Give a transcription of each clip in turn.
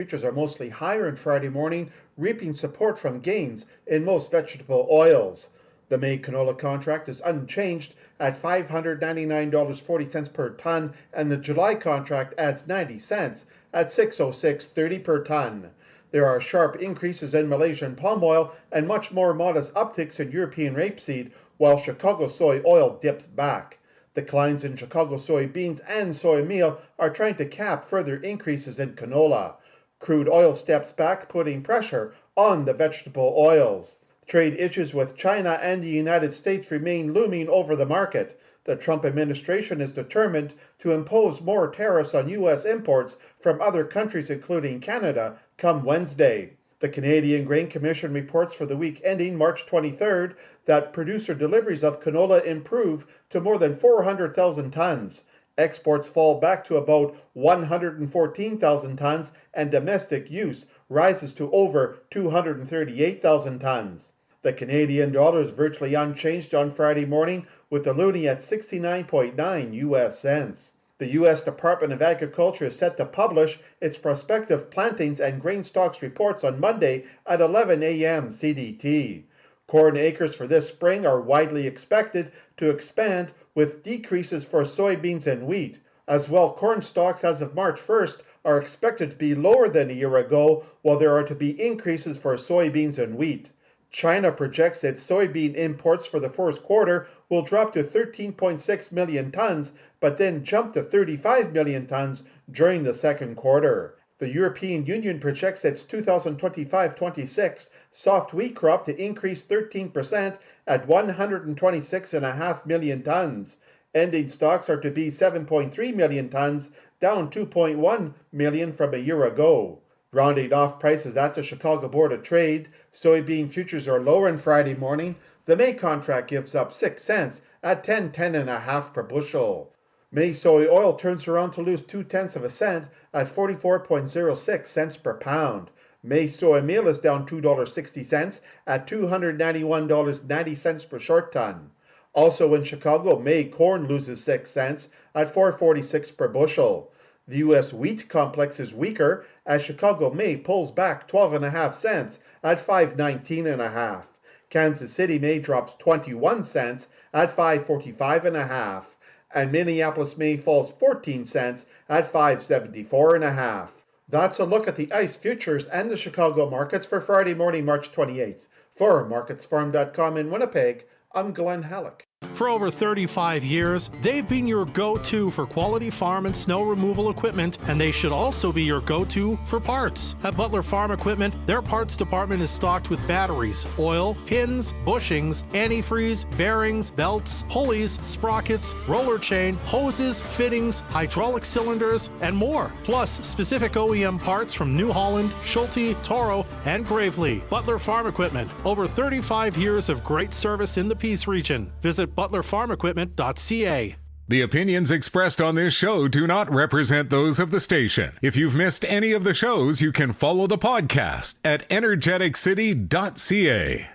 Futures are mostly higher on Friday morning, reaping support from gains in most vegetable oils. The May canola contract is unchanged at $599.40 per ton, and the July contract adds 90 cents at $606.30 per ton. There are sharp increases in Malaysian palm oil and much more modest upticks in European rapeseed, while Chicago soy oil dips back. Declines in Chicago soybeans and soy meal are trying to cap further increases in canola. Crude oil steps back, putting pressure on the vegetable oils. Trade issues with China and the United States remain looming over the market. The Trump administration is determined to impose more tariffs on U.S. imports from other countries, including Canada, come Wednesday. The Canadian Grain Commission reports for the week ending March 23rd that producer deliveries of canola improve to more than 400,000 tons. Exports fall back to about 114,000 tons, and domestic use rises to over 238,000 tons. The Canadian dollar is virtually unchanged on Friday morning, with the loonie at 69.9 U.S. cents. The U.S. Department of Agriculture is set to publish its prospective plantings and grain stocks reports on Monday at 11 a.m. CDT. Corn acres for this spring are widely expected to expand, with decreases for soybeans and wheat. As well, corn stocks as of March 1st are expected to be lower than a year ago, while there are to be increases for soybeans and wheat. China projects that soybean imports for the first quarter will drop to 13.6 million tons, but then jump to 35 million tons during the second quarter. The European Union projects its 2025-26 soft wheat crop to increase 13% at 126.5 million tons. Ending stocks are to be 7.3 million tons, down 2.1 million from a year ago. Rounding off prices at the Chicago Board of Trade, soybean futures are lower on Friday morning. The May contract gives up 6 cents at 10.5 per bushel. May soy oil turns around to lose 0.2 of a cent at 44.06 cents per pound. May soy meal is down $2.60 at $291.90 per short ton. Also in Chicago, May corn loses 6 cents at 4.46 per bushel. The U.S. wheat complex is weaker as Chicago May pulls back 12.5 cents at 5.19.5. Kansas City May drops 21 cents at 5.45.5. And Minneapolis May falls 14 cents at 5.74.5. That's a look at the ICE futures and the Chicago markets for Friday morning, March 28th. For MarketsFarm.com in Winnipeg, I'm Glenn Halleck. For over 35 years, they've been your go-to for quality farm and snow removal equipment, and they should also be your go-to for parts. At Butler Farm Equipment, their parts department is stocked with batteries, oil, pins, bushings, antifreeze, bearings, belts, pulleys, sprockets, roller chain, hoses, fittings, hydraulic cylinders, and more. Plus, specific OEM parts from New Holland, Schulte, Toro, and Gravely. Butler Farm Equipment, over 35 years of great service in the Peace region. Visit butlerfarmequipment.ca. The opinions expressed on this show do not represent those of the station. If you've missed any of the shows, you can follow the podcast at energeticcity.ca.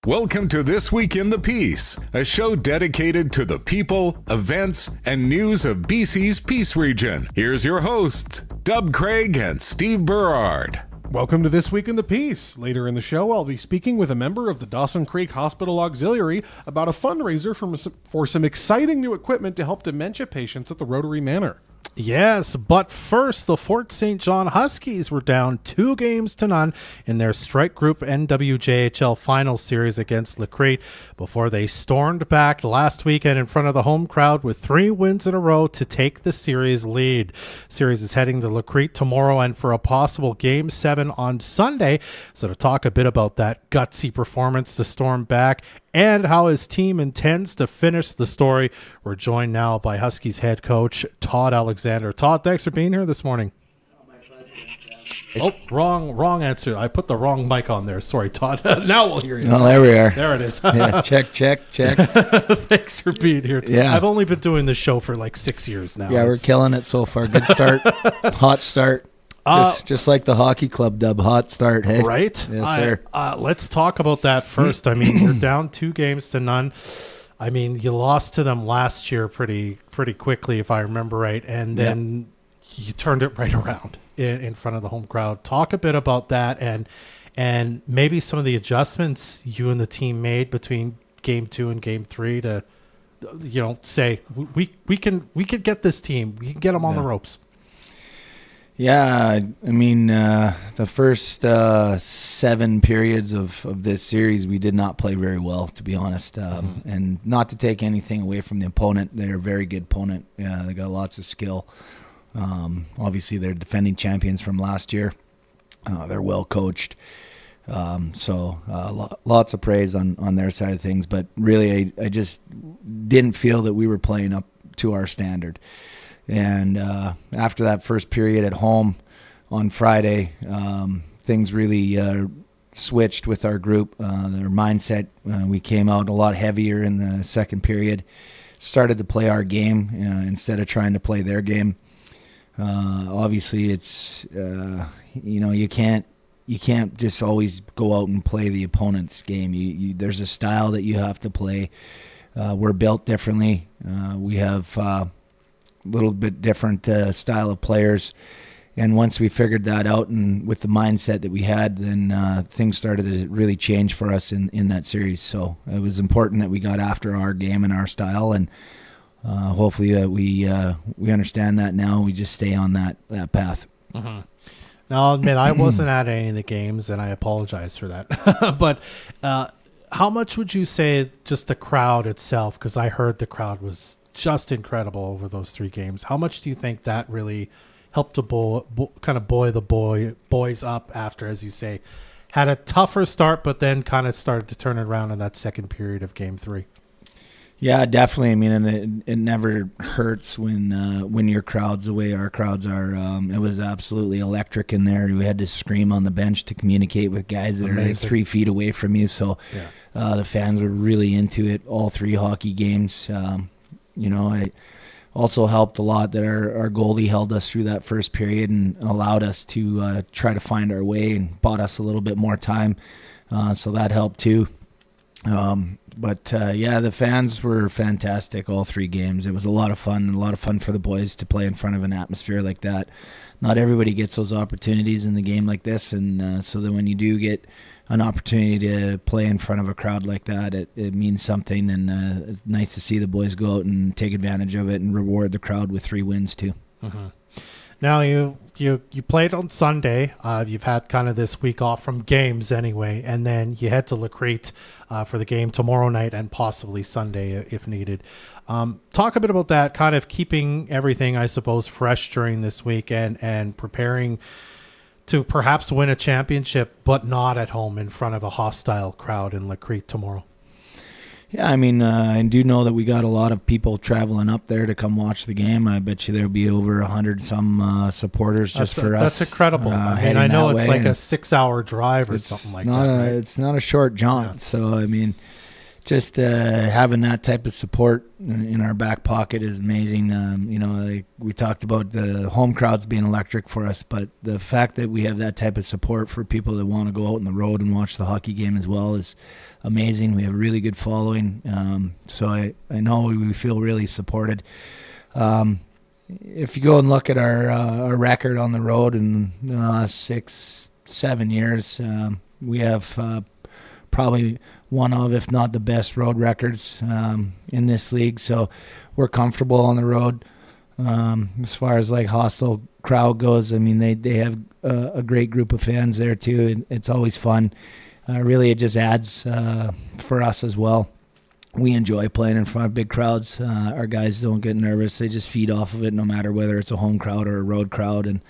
Welcome to This Week in the Peace, a show dedicated to the people, events, and news of BC's Peace region. Here's your hosts, Dub Craig and Steve Berard. Welcome to This Week in the Peace. Later in the show, I'll be speaking with a member of the Dawson Creek Hospital Auxiliary about a fundraiser for some exciting new equipment to help dementia patients at the Rotary Manor. Yes, but first, the Fort St. John Huskies were down 2-0 in their Strike Group NWJHL Finals series against LaCrete before they stormed back last weekend in front of the home crowd with 3 wins in a row to take the series lead. Series is heading to LaCrete tomorrow and for a possible Game 7 on Sunday. So to talk a bit about that gutsy performance to storm back and how his team intends to finish the story, we're joined now by Huskies head coach Todd Alexander. Todd, thanks for being here this morning. Oh, wrong answer. I put the wrong mic on there. Sorry, Todd. Now we'll hear you. Oh, there we are. There it is. Yeah, check. Thanks for being here. Yeah. I've only been doing this show for like 6 years now. Yeah, we're killing it so far. Good start. Hot start. Just like the hockey club dub, hot start, hey? Right? Yes, sir. Let's talk about that first. I mean, you're down 2-0. I mean, you lost to them last year pretty quickly, if I remember right, and then you turned it right around in front of the home crowd. Talk a bit about that and maybe some of the adjustments you and the team made between game 2 and game 3 to, say we can get this team, we can get them on the ropes. Yeah, I mean, the first 7 periods of this series, we did not play very well, to be honest. And not to take anything away from the opponent. They're a very good opponent. Yeah, they got lots of skill. Obviously, they're defending champions from last year. They're well coached. So lots of praise on their side of things. But really, I just didn't feel that we were playing up to our standard. And after that first period at home on Friday, things really switched with our group. Their mindset, we came out a lot heavier in the second period, started to play our game instead of trying to play their game. Obviously, it's you can't just always go out and play the opponent's game. There's a style that you have to play. We're built differently. We have little bit different style of players, and once we figured that out and with the mindset that we had, then things started to really change for us in that series. So it was important that we got after our game and our style, and hopefully we understand that now. We just stay on that path. Mm-hmm. Now I'll admit I wasn't at any of the games, and I apologize for that. But how much would you say just the crowd itself, because I heard the crowd was just incredible over those 3 games. How much do you think that really helped to buoy the boys up after, as you say, had a tougher start, but then kind of started to turn it around in that second period of game 3? Yeah, definitely. I mean, and it never hurts when your crowd's the way our crowds are. It was absolutely electric in there. We had to scream on the bench to communicate with guys that are like 3 feet away from you. So the fans were really into it, all 3 hockey games. It also helped a lot that our goalie held us through that first period and allowed us to try to find our way and bought us a little bit more time. So that helped too. But the fans were fantastic all 3 games. It was a lot of fun for the boys to play in front of an atmosphere like that. Not everybody gets those opportunities in the game like this, and so that when you do get an opportunity to play in front of a crowd like that, it means something, and it's nice to see the boys go out and take advantage of it and reward the crowd with 3 wins too. Mm-hmm. Now you played on Sunday. You've had kind of this week off from games anyway, and then you head to LaCrete for the game tomorrow night and possibly Sunday if needed. Talk a bit about that, kind of keeping everything, I suppose, fresh during this week and preparing to perhaps win a championship, but not at home in front of a hostile crowd in LaCrete tomorrow. Yeah, I mean, I do know that we got a lot of people traveling up there to come watch the game. I bet you there'll be over 100 some supporters just for us. That's incredible. I know it's like a 6-hour drive or something like that. Right? It's not a short jaunt. Yeah. So, I mean, just having that type of support in our back pocket is amazing. Like we talked about the home crowds being electric for us, but the fact that we have that type of support for people that want to go out on the road and watch the hockey game as well is amazing. We have a really good following. So I know we feel really supported. If you go and look at our record on the road in the last 6-7 years, we have probably one of, if not the best road records in this league. So we're comfortable on the road. As far as like hostile crowd goes, I mean, they have a great group of fans there too. It's always fun. Really, it just adds for us as well. We enjoy playing in front of big crowds. Our guys don't get nervous. They just feed off of it no matter whether it's a home crowd or a road crowd. And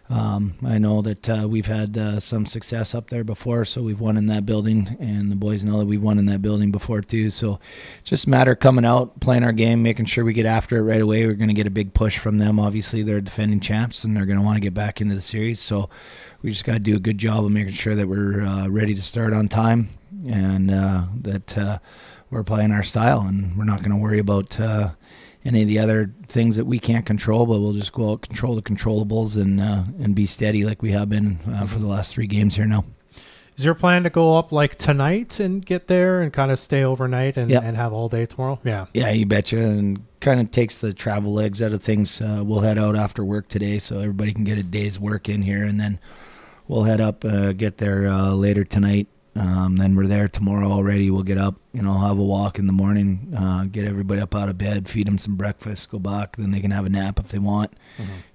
I know that we've had some success up there before, so we've won in that building, and the boys know that we've won in that building before too. So just a matter of coming out, playing our game, making sure we get after it right away. We're going to get a big push from them. Obviously, they're defending champs, and they're going to want to get back into the series. So we just got to do a good job of making sure that we're ready to start on time, and that we're playing our style, and we're not going to worry about any of the other things that we can't control, but we'll just go out, control the controllables, and be steady like we have been for the last 3 games here now. Is your plan to go up like tonight and get there and kind of stay overnight and have all day tomorrow? Yeah. Yeah, you betcha. And kind of takes the travel legs out of things. We'll head out after work today so everybody can get a day's work in here, and then we'll head up, get there later tonight. Then we're there tomorrow already. We'll get up, have a walk in the morning, get everybody up out of bed, feed them some breakfast, go back. Then they can have a nap if they want.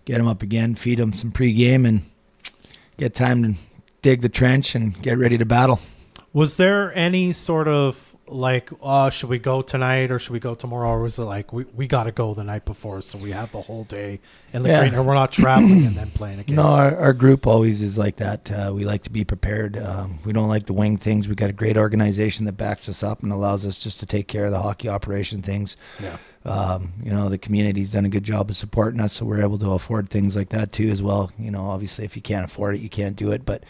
Get them up again, feed them some pregame, and get time to dig the trench and get ready to battle. Was there any sort of like, should we go tonight or should we go tomorrow? Or was it like, we got to go the night before so we have the whole day in the green, or we're not traveling and then playing again? No, our group always is like that. We like to be prepared. We don't like to wing things. We got a great organization that backs us up and allows us just to take care of the hockey operation things. Yeah. The community's done a good job of supporting us, so we're able to afford things like that too as well. Obviously if you can't afford it, you can't do it, but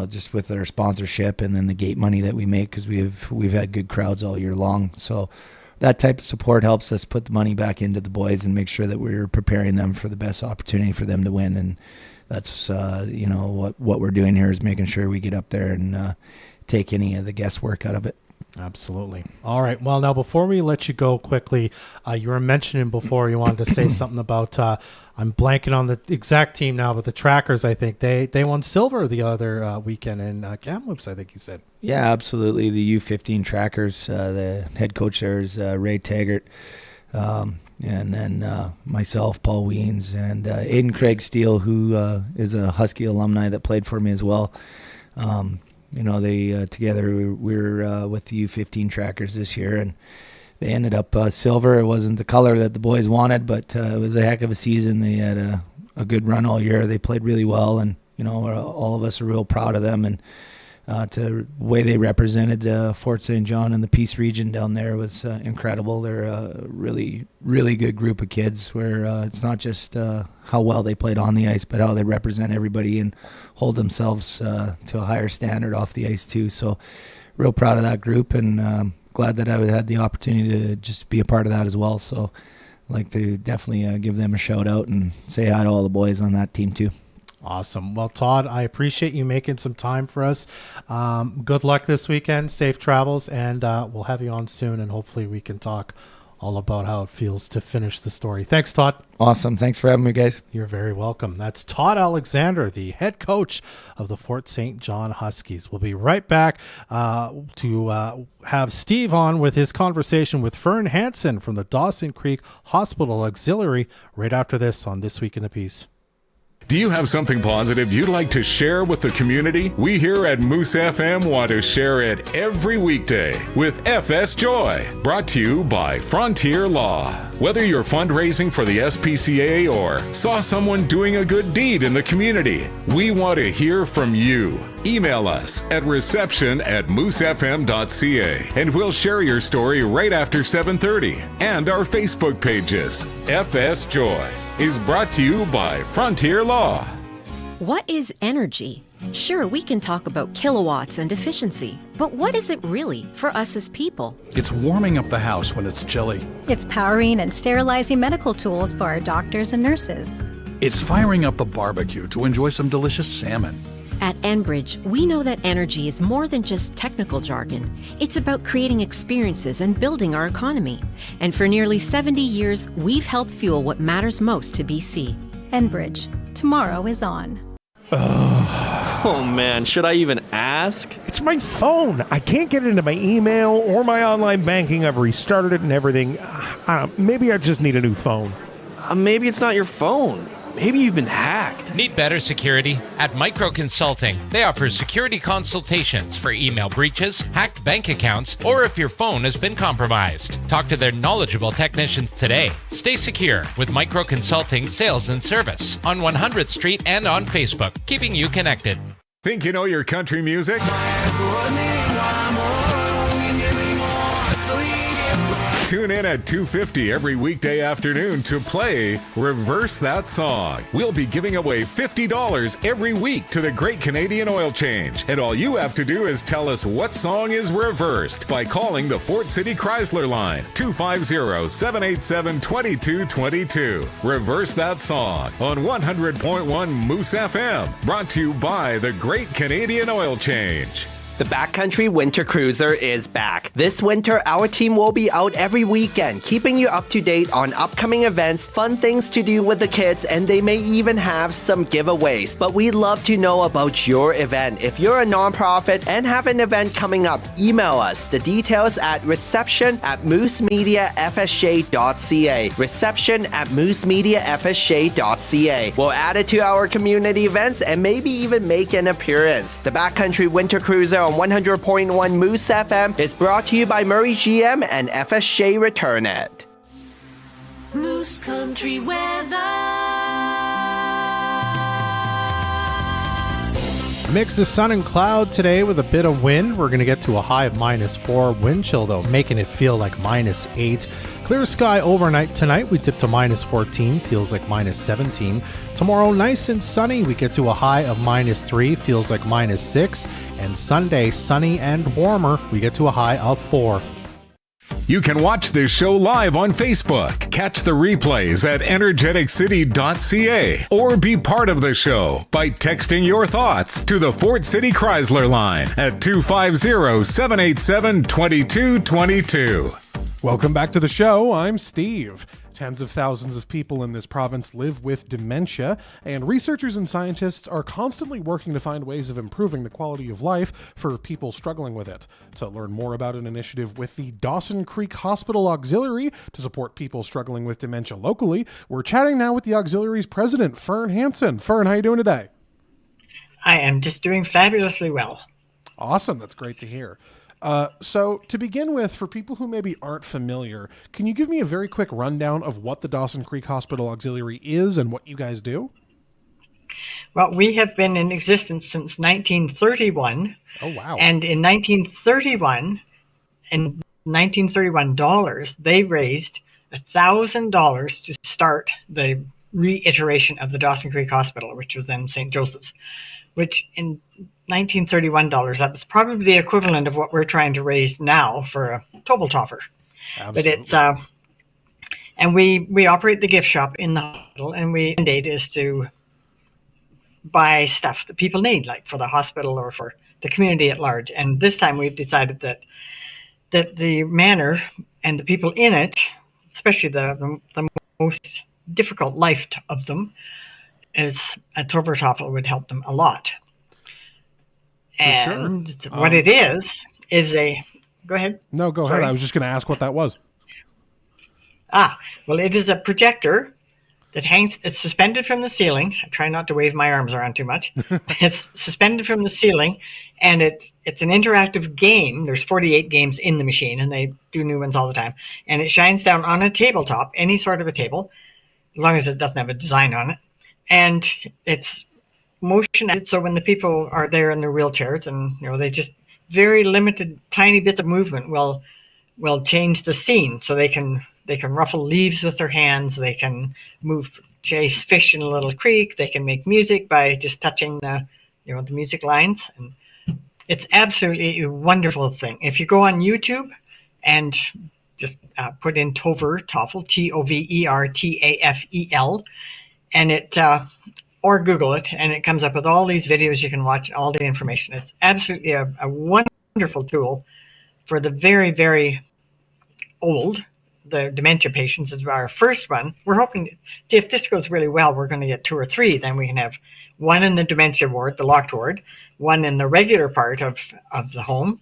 just with our sponsorship and then the gate money that we make, because we've had good crowds all year long. So that type of support helps us put the money back into the boys and make sure that we're preparing them for the best opportunity for them to win. And that's, what we're doing here is making sure we get up there and take any of the guesswork out of it. Absolutely. All right. Well, now before we let you go quickly, you were mentioning before you wanted to say something about, I'm blanking on the exact team now, but the Trackers, I think they won silver the other weekend in Kamloops, I think you said. Yeah, absolutely. The U15 Trackers, the head coach there is Ray Taggart, and then myself, Paul Weens, and Aiden Craig Steele, who is a Husky alumni that played for me as well. They together we were with the U15 Trackers this year, and they ended up silver. It wasn't the color that the boys wanted, but it was a heck of a season. They had a good run all year. They played really well, and all of us are real proud of them. And to the way they represented Fort St. John and the Peace region down there was incredible. They're a really, really good group of kids where it's not just how well they played on the ice, but how they represent everybody and hold themselves to a higher standard off the ice too. So real proud of that group, and glad that I had the opportunity to just be a part of that as well. So I'd like to definitely give them a shout out and say hi to all the boys on that team too. Awesome. Well, Todd, I appreciate you making some time for us. Good luck this weekend. Safe travels, and we'll have you on soon, and hopefully we can talk all about how it feels to finish the story. Thanks, Todd. Awesome. Thanks for having me, guys. You're very welcome. That's Todd Alexander, the head coach of the Fort St. John Huskies. We'll be right back to have Steve on with his conversation with Fern Hansen from the Dawson Creek Hospital Auxiliary right after this on This Week in the Peace. Do you have something positive you'd like to share with the community? We here at Moose FM want to share it every weekday with FS Joy, brought to you by Frontier Law. Whether you're fundraising for the SPCA or saw someone doing a good deed in the community, we want to hear from you. Email us at reception@moosefm.ca and we'll share your story right after 7:30. And our Facebook pages. FS Joy is brought to you by Frontier Law. What is energy? Sure, we can talk about kilowatts and efficiency, but what is it really for us as people? It's warming up the house when it's chilly. It's powering and sterilizing medical tools for our doctors and nurses. It's firing up a barbecue to enjoy some delicious salmon. At Enbridge, we know that energy is more than just technical jargon. It's about creating experiences and building our economy. And for nearly 70 years, we've helped fuel what matters most to BC. Enbridge, tomorrow is on. Oh man, should I even ask? It's my phone. I can't get into my email or my online banking. I've restarted it and everything. I don't know, maybe I just need a new phone. Maybe it's not your phone. Maybe you've been hacked. Need better security? At Micro Consulting, they offer security consultations for email breaches, hacked bank accounts, or if your phone has been compromised. Talk to their knowledgeable technicians today. Stay secure with Micro Consulting Sales and Service on 100th Street and on Facebook, keeping you connected. Think you know your country music? Tune in at 2:50 every weekday afternoon to play Reverse That Song. We'll be giving away $50 every week to the Great Canadian Oil Change. And all you have to do is tell us what song is reversed by calling the Fort City Chrysler line, 250-787-2222. Reverse That Song on 100.1 Moose FM. Brought to you by the Great Canadian Oil Change. The Backcountry Winter Cruiser is back. This winter, our team will be out every weekend, keeping you up to date on upcoming events, fun things to do with the kids, and they may even have some giveaways. But we'd love to know about your event. If you're a nonprofit and have an event coming up, email us. The details at reception@moosefm.ca. reception@moosefm.ca. We'll add it to our community events and maybe even make an appearance. The Backcountry Winter Cruiser on 100.1 Moose FM is brought to you by Murray GM and FSJ Return It. Moose Country weather. Mix of sun and cloud today with a bit of wind. We're going to get to a high of -4. Wind chill, though, making it feel like -8. Clear sky overnight tonight. We dip to -14. Feels like -17. Tomorrow, nice and sunny. We get to a high of -3. Feels like -6. And Sunday, sunny and warmer. We get to a high of 4. You can watch this show live on Facebook, catch the replays at energeticcity.ca, or be part of the show by texting your thoughts to the Fort City Chrysler line at 250-787-2222. Welcome back to the show. I'm Steve. Tens of thousands of people in this province live with dementia, and researchers and scientists are constantly working to find ways of improving the quality of life for people struggling with it. To learn more about an initiative with the Dawson Creek Hospital Auxiliary to support people struggling with dementia locally, we're chatting now with the auxiliary's president, Fern Hansen. Fern, how are you doing today? I am just doing fabulously well. Awesome. That's great to hear. So to begin with, for people who maybe aren't familiar, can you give me a very quick rundown of what the Dawson Creek Hospital Auxiliary is and what you guys do? Well, we have been in existence since 1931. Oh, wow. And in 1931 dollars, they raised $1,000 to start the reiteration of the Dawson Creek Hospital, which was then St. Joseph's, which in 1931 dollars, that was probably the equivalent of what we're trying to raise now for a Tobel-Toffer. But it's and we operate the gift shop in the hospital, and we mandate is to buy stuff that people need, like for the hospital or for the community at large. And this time we've decided that the manor and the people in it, especially the most difficult life of them, is a Tobel-Toffer would help them a lot. And sure. What it is a... Go ahead. No, go ahead. I was just going to ask what that was. Well, it is a projector that hangs... It's suspended from the ceiling. I try not to wave my arms around too much. It's suspended from the ceiling, and it's an interactive game. There's 48 games in the machine, and they do new ones all the time. And it shines down on a tabletop, any sort of a table, as long as it doesn't have a design on it. And it's motion activated, so when the people are there in their wheelchairs, and they just very limited tiny bits of movement will change the scene. So they can ruffle leaves with their hands, they can chase fish in a little creek, they can make music by just touching the music lines, and it's absolutely a wonderful thing. If you go on YouTube and just put in Tovertafel, Tovertafel, and it or Google it, and it comes up with all these videos you can watch, all the information. It's absolutely a wonderful tool for the very, very old, the dementia patients. Is our first one. We're hoping, if this goes really well, we're going to get 2 or 3. Then we can have one in the dementia ward, the locked ward, one in the regular part of the home,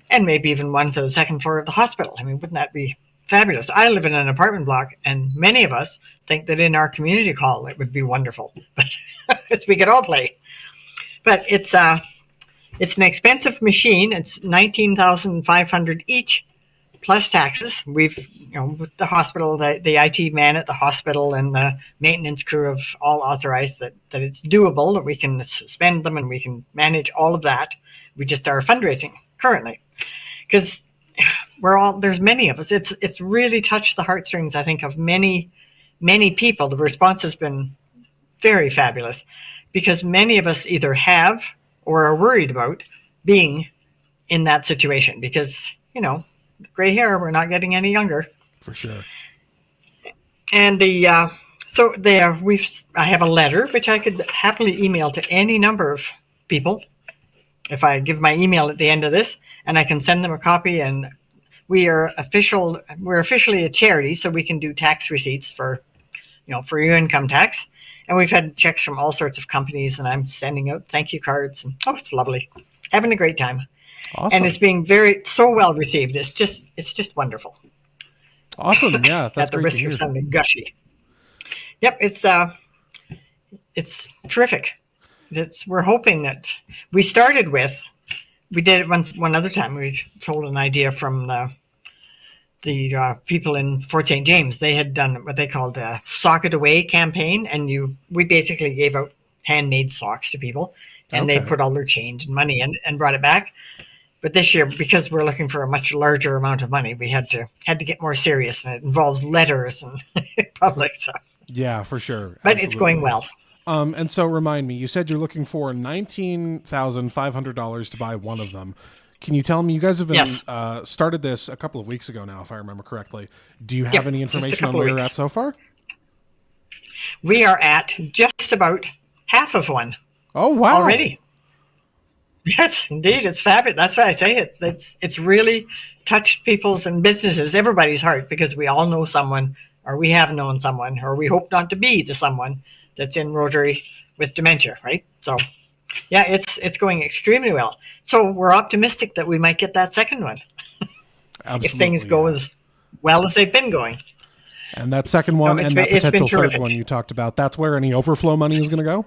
and maybe even one for the second floor of the hospital. I mean, wouldn't that be fabulous? I live in an apartment block, and many of us think that in our community hall it would be wonderful, but we could all play. But it's an expensive machine. It's $19,500 each, plus taxes. We've with the hospital, the IT man at the hospital and the maintenance crew have all authorized that it's doable, that we can suspend them and we can manage all of that. We just are fundraising currently, because there's many of us. It's really touched the heartstrings, I think, of many people. The response has been very fabulous because many of us either have or are worried about being in that situation because, gray hair, we're not getting any younger. For sure. And I have a letter which I could happily email to any number of people if I give my email at the end of this, and I can send them a copy. And we're officially a charity, so we can do tax receipts for your income tax. And we've had checks from all sorts of companies, and I'm sending out thank you cards. And it's lovely. Having a great time. Awesome. And it's being so well received. It's just wonderful. Awesome. Yeah. That's at the great risk to hear. of sounding gushy. Yep. It's terrific. We're hoping that we did it one other time. We sold an idea from the people in Fort St. James. They had done what they called a Sock It Away campaign, and we basically gave out handmade socks to people, and they put all their change and money in and brought it back. But this year, because we're looking for a much larger amount of money, we had to get more serious, and it involves letters and public stuff. Yeah, for sure. But Absolutely. it's going well. And so remind me, you said you're looking for $19,500 to buy one of them. Can you tell me, you guys have been started this a couple of weeks ago now, if I remember correctly. Do you have any information on where you're at so far? We are at just about half of one. Oh, wow. Already. Yes, indeed. It's fabulous. That's why I say it's really touched people's and businesses, everybody's heart, because we all know someone, or we have known someone, or we hope not to be the someone that's in Rotary with dementia, right? So, yeah, it's going extremely well. So we're optimistic that we might get that second one. Absolutely, if things go as well as they've been going. And that second one and that potential third one you talked about, that's where any overflow money is going to go?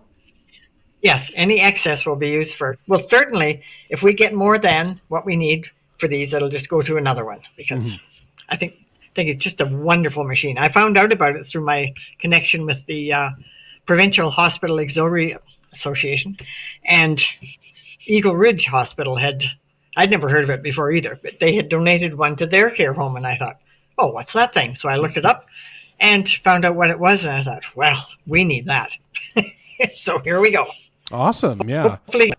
Yes, any excess will be used well, certainly, if we get more than what we need for these, it'll just go to another one, because I think it's just a wonderful machine. I found out about it through my connection with the Provincial Hospital Auxiliary Association, and Eagle Ridge Hospital I'd never heard of it before either, but they had donated one to their care home, and I thought, oh, what's that thing? So I looked it up and found out what it was, and I thought, well, we need that. So here we go. Awesome. Yeah. Hopefully.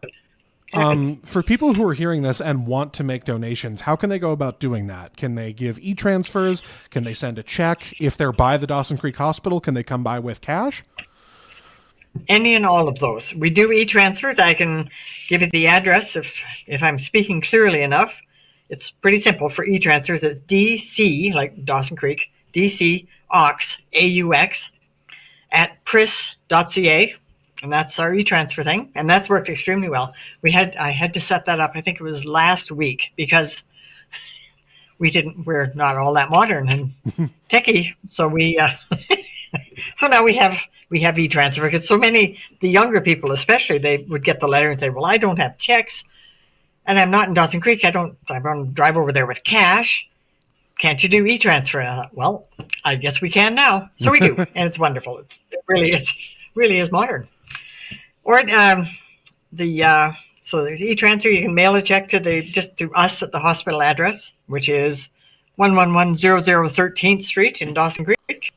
For people who are hearing this and want to make donations, how can they go about doing that? Can they give e-transfers? Can they send a check? If they're by the Dawson Creek Hospital, can they come by with cash? Any and all of those. We do e-transfers. I can give you the address if I'm speaking clearly enough. It's pretty simple for e-transfers. It's DC, like Dawson Creek, DC AUX, AUX, at pris.ca. And that's our e-transfer thing. And that's worked extremely well. I had to set that up, I think it was last week, because we're not all that modern and techie. So so now we have e-transfer, because so many, the younger people especially, they would get the letter and say, well, I don't have checks and I'm not in Dawson Creek. I don't drive over there with cash. Can't you do e-transfer? And I thought, well, I guess we can now. So we do. And it's wonderful. It really is modern. Or so there's e-transfer. You can mail a check to us at the hospital address, which is 11100 13th Street in Dawson Creek.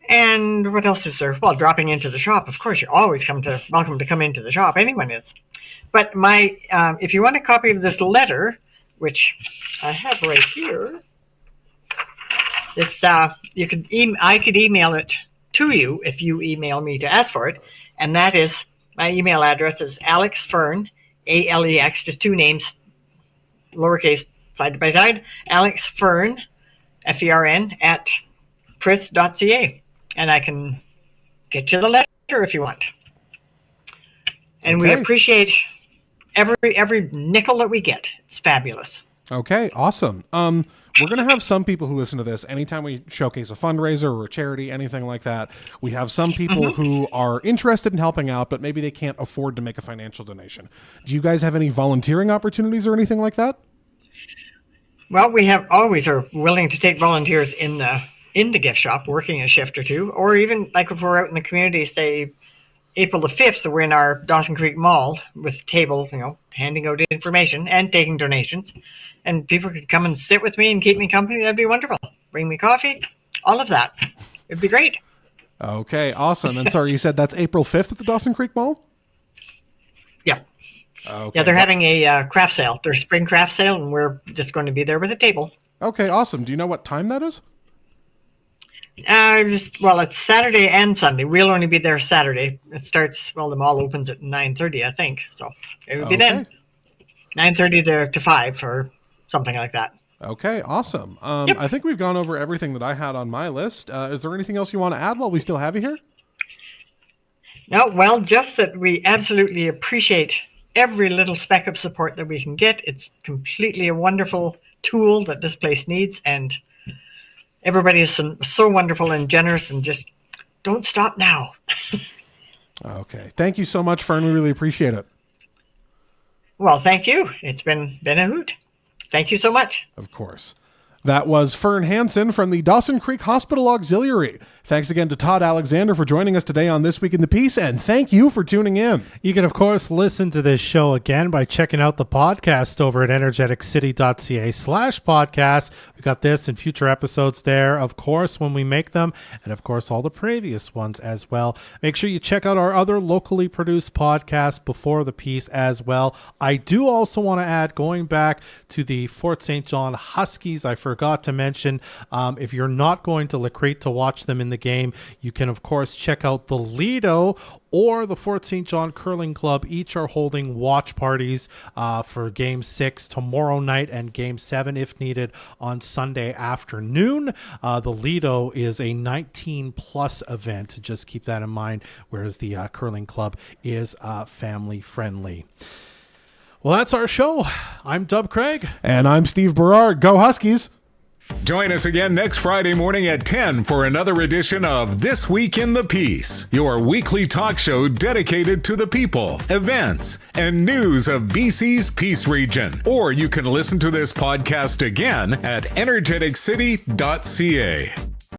And what else is there? Well, dropping into the shop. Of course, you're always welcome to come into the shop. Anyone is. But if you want a copy of this letter, which I have right here, it's I could email it to you if you email me to ask for it. And that is, my email address is Alex Fern, ALEX, just two names, lowercase, side by side, Alex Fern, FERN, at pris.ca. And I can get you the letter if you want. And we appreciate every nickel that we get. It's fabulous. Okay, awesome. We're going to have some people who listen to this anytime we showcase a fundraiser or a charity, anything like that. We have some people who are interested in helping out, but maybe they can't afford to make a financial donation. Do you guys have any volunteering opportunities or anything like that? Well, we always are willing to take volunteers in the gift shop, working a shift or two, or even like if we're out in the community, say April the 5th, we're in our Dawson Creek Mall with a table, handing out information and taking donations. And people could come and sit with me and keep me company. That'd be wonderful. Bring me coffee, all of that. It'd be great. Okay, awesome. And sorry, you said that's April 5th at the Dawson Creek Mall? Yeah. Okay. Yeah, they're having a craft sale. Their spring craft sale, and we're just going to be there with a table. Okay, awesome. Do you know what time that is? It's Saturday and Sunday. We'll only be there Saturday. It starts, the mall opens at 9:30, I think. So it would be then 9:30 to 5 or something like that. Okay, awesome. Yep. I think we've gone over everything that I had on my list. Is there anything else you want to add while we still have you here? No, just that we absolutely appreciate every little speck of support that we can get. It's completely a wonderful tool that this place needs, and everybody is so wonderful and generous, and just don't stop now. Okay. Thank you so much, Fern. We really appreciate it. Well, thank you. It's been a hoot. Thank you so much. Of course. That was Fern Hansen from the Dawson Creek Hospital Auxiliary. Thanks again to Todd Alexander for joining us today on This Week in the Peace, and thank you for tuning in. You can, of course, listen to this show again by checking out the podcast over at energeticcity.ca/podcast. We got this and future episodes there, of course, when we make them, and of course, all the previous ones as well. Make sure you check out our other locally produced podcasts before the piece as well. I do also want to add, going back to the Fort St. John Huskies, I forgot to mention, if you're not going to LaCrete to watch them in the game, you can of course check out the Lido or the Fort St. John Curling Club. Each are holding watch parties for Game 6 tomorrow night and Game 7 if needed on Sunday afternoon. The Lido is a 19 plus event, just keep that in mind, whereas the Curling Club is family friendly. Well, that's our show. I'm Dub Craig. And I'm Steve Berard. Go Huskies! Join us again next Friday morning at 10 for another edition of This Week in the Peace, your weekly talk show dedicated to the people, events, and news of BC's Peace region. Or you can listen to this podcast again at energeticcity.ca.